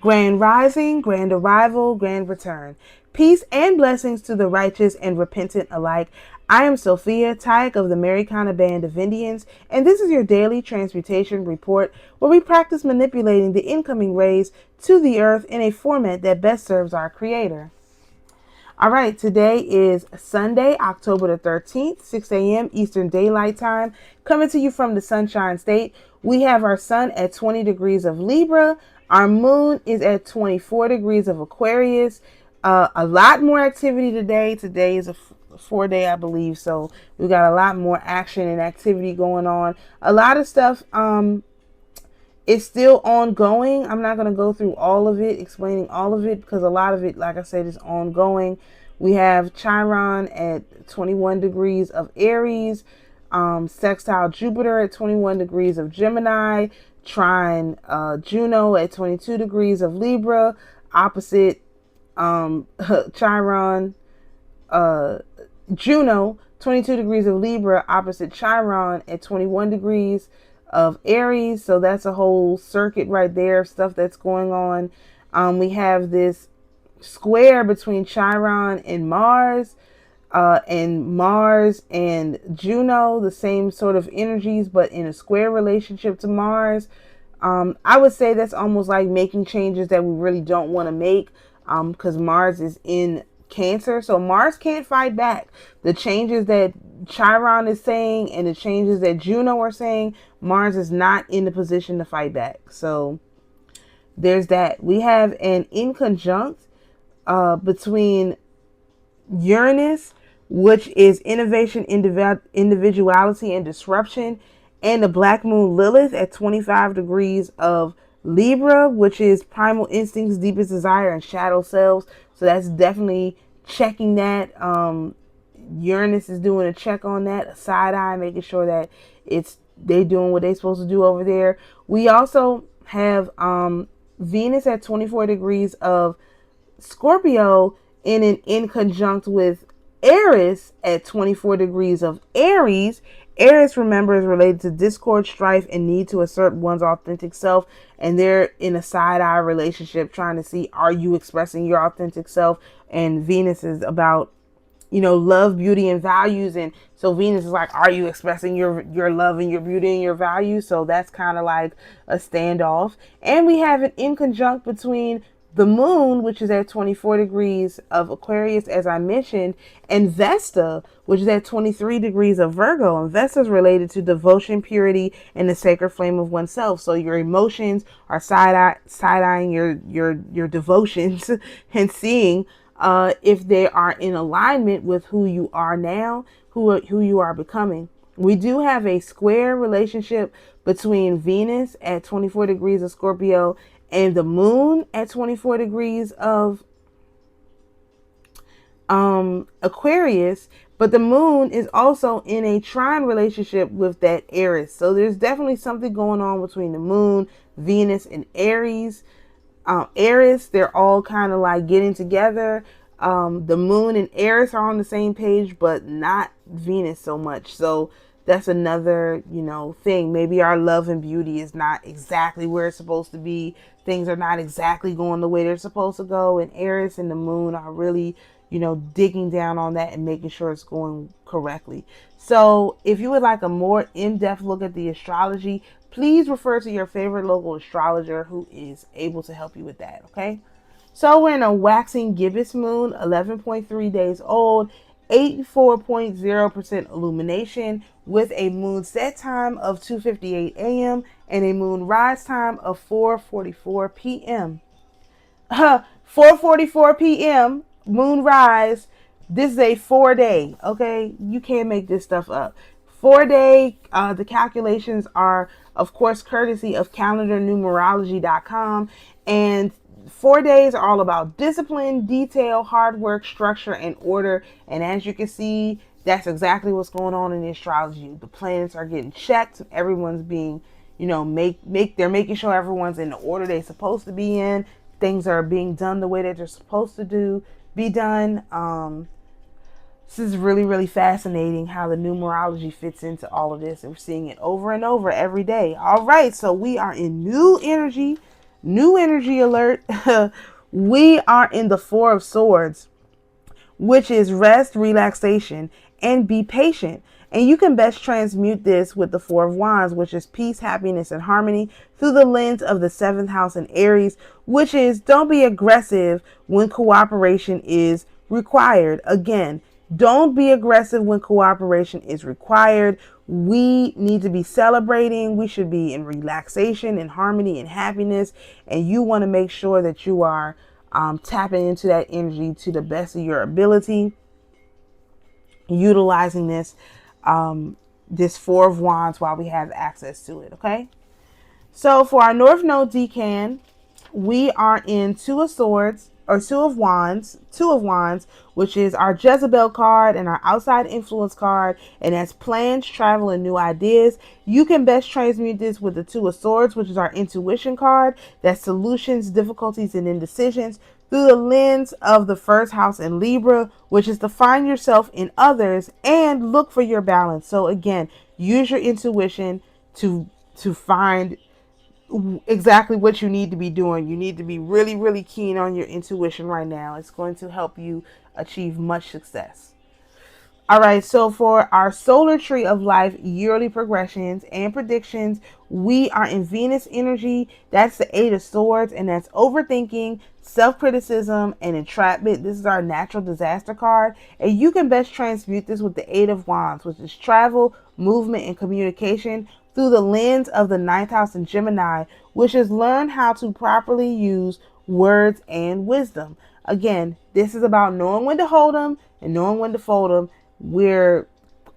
Grand rising, grand arrival, grand return. Peace and blessings to the righteous and repentant alike. I am Sophia, Tayac of the AmaruKhan Band of Indians, and this is your daily transmutation report where we practice manipulating the incoming rays to the earth in a format that best serves our Creator. All right, today is Sunday, October the 13th, 6 a.m. Eastern Daylight Time, coming to you from the Sunshine State. We have our sun at 20 degrees of Libra. Our moon is at 24 degrees of Aquarius. A lot more activity today. Today is a 4-day, I believe, so we got a lot more action and activity going on. A lot of stuff it's still ongoing. I'm not going to go through all of it, explaining all of it, because a lot of it, like I said, is ongoing. We have Chiron at 21 degrees of Aries, sextile Jupiter at 21 degrees of Gemini, trine Juno at 22 degrees of Libra, opposite Chiron, Juno, 22 degrees of Libra, opposite Chiron at 21 degrees of Aries. So that's a whole circuit right there of stuff that's going on. We have this square between Chiron and Mars and Juno, the same sort of energies, but in a square relationship to Mars. I would say that's almost like making changes that we really don't want to make, because Mars is in Cancer, so Mars can't fight back. The changes that Chiron is saying and the changes that Juno are saying, Mars is not in the position to fight back. So there's that. We have an inconjunct between Uranus, which is innovation, individuality, and disruption, and the black moon Lilith at 25 degrees of Libra, which is primal instincts, deepest desire, and shadow selves. So that's definitely checking that. Uranus is doing a check on that, a side eye, making sure that they doing what they're supposed to do over there. We also have Venus at 24 degrees of Scorpio in conjunct with Eris at 24 degrees of Aries. Eris, remember, is related to discord, strife, and need to assert one's authentic self. And they're in a side-eye relationship trying to see, are you expressing your authentic self? And Venus is about, love, beauty, and values. And so Venus is like, are you expressing your love and your beauty and your values? So that's kind of like a standoff. And we have an inconjunct between the moon, which is at 24 degrees of Aquarius, as I mentioned, and Vesta, which is at 23 degrees of Virgo. And Vesta is related to devotion, purity, and the sacred flame of oneself. So your emotions are side-eyeing your devotions and seeing if they are in alignment with who you are now, who you are becoming. We do have a square relationship between Venus at 24 degrees of Scorpio and the moon at 24 degrees of Aquarius, but the moon is also in a trine relationship with that Eris. So there's definitely something going on between the moon, Venus, and Aries. Eris, they're all kind of like getting together. The moon and Eris are on the same page, but not Venus so much. So that's another, thing. Maybe our love and beauty is not exactly where it's supposed to be. Things are not exactly going the way they're supposed to go. And Eris and the moon are really, digging down on that and making sure it's going correctly. So if you would like a more in-depth look at the astrology, please refer to your favorite local astrologer who is able to help you with that. Okay. So we're in a waxing gibbous moon, 11.3 days old, 84.0% illumination, with a moon set time of 2:58 a.m. and a moon rise time of 4:44 p.m. 4:44 p.m. moon rise. This is a 4-day. Okay, you can't make this stuff up. 4-day. The calculations are, of course, courtesy of calendarnumerology.com, and 4 days are all about discipline, detail, hard work, structure, and order. And as you can see, that's exactly what's going on in the astrology. The planets are getting checked. Everyone's being, they're making sure everyone's in the order they're supposed to be in. Things are being done the way that they're supposed to be done. This is really, really fascinating how the numerology fits into all of this. And we're seeing it over and over every day. All right, so we are in new energy. New energy alert. We are in the Four of Swords, which is rest, relaxation, and be patient. And you can best transmute this with the Four of Wands, which is peace, happiness, and harmony, through the lens of the seventh house in Aries, which is don't be aggressive when cooperation is required. Again, don't be aggressive when cooperation is required. We need to be celebrating. We should be in relaxation and harmony and happiness. And you want to make sure that you are tapping into that energy to the best of your ability, utilizing this Four of Wands while we have access to it. Okay. So for our North Node decan, we are in Two of Swords, or Two of Wands, which is our Jezebel card and our outside influence card, and that's plans, travel, and new ideas. You can best transmute this with the Two of Swords, which is our intuition card, that's solutions, difficulties, and indecisions, through the lens of the first house in Libra, which is to find yourself in others and look for your balance. So again, use your intuition to find exactly what you need to be doing. You need to be really, really keen on your intuition right now. It's going to help you achieve much success. All right, so for our solar tree of life yearly progressions and predictions, we are in Venus energy. That's the Eight of Swords, and that's overthinking, self-criticism, and entrapment. This is our natural disaster card, and you can best transmute this with the Eight of Wands, which is travel, movement, and communication, through the lens of the ninth house in Gemini, which is learn how to properly use words and wisdom. Again, this is about knowing when to hold them and knowing when to fold them. We're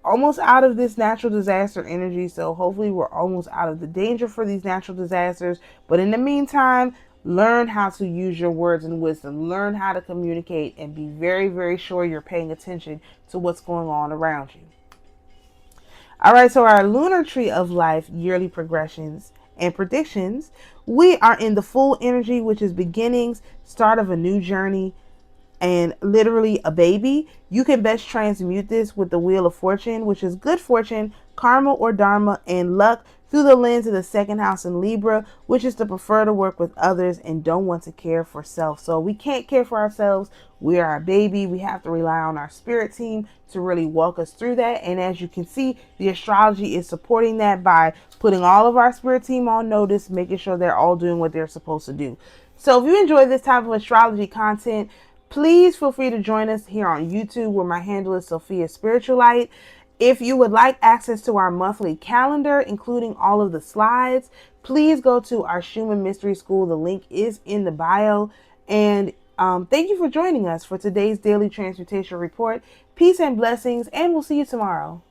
almost out of this natural disaster energy, so hopefully we're almost out of the danger for these natural disasters. But in the meantime, learn how to use your words and wisdom. Learn how to communicate and be very, very sure you're paying attention to what's going on around you. All right, so our lunar tree of life yearly progressions and predictions, we are in the full energy, which is beginnings, start of a new journey, and literally a baby. You can best transmute this with the Wheel of Fortune, which is good fortune, karma or dharma, and luck, through the lens of the second house in Libra, which is to prefer to work with others and don't want to care for self. So we can't care for ourselves. We are a baby. We have to rely on our spirit team to really walk us through that. And as you can see, the astrology is supporting that by putting all of our spirit team on notice, making sure they're all doing what they're supposed to do. So if you enjoy this type of astrology content, please feel free to join us here on YouTube, where my handle is Sophia Spiritualite. If you would like access to our monthly calendar, including all of the slides, please go to our Schumann Mystery School. The link is in the bio. And thank you for joining us for today's daily transmutation report. Peace and blessings, and we'll see you tomorrow.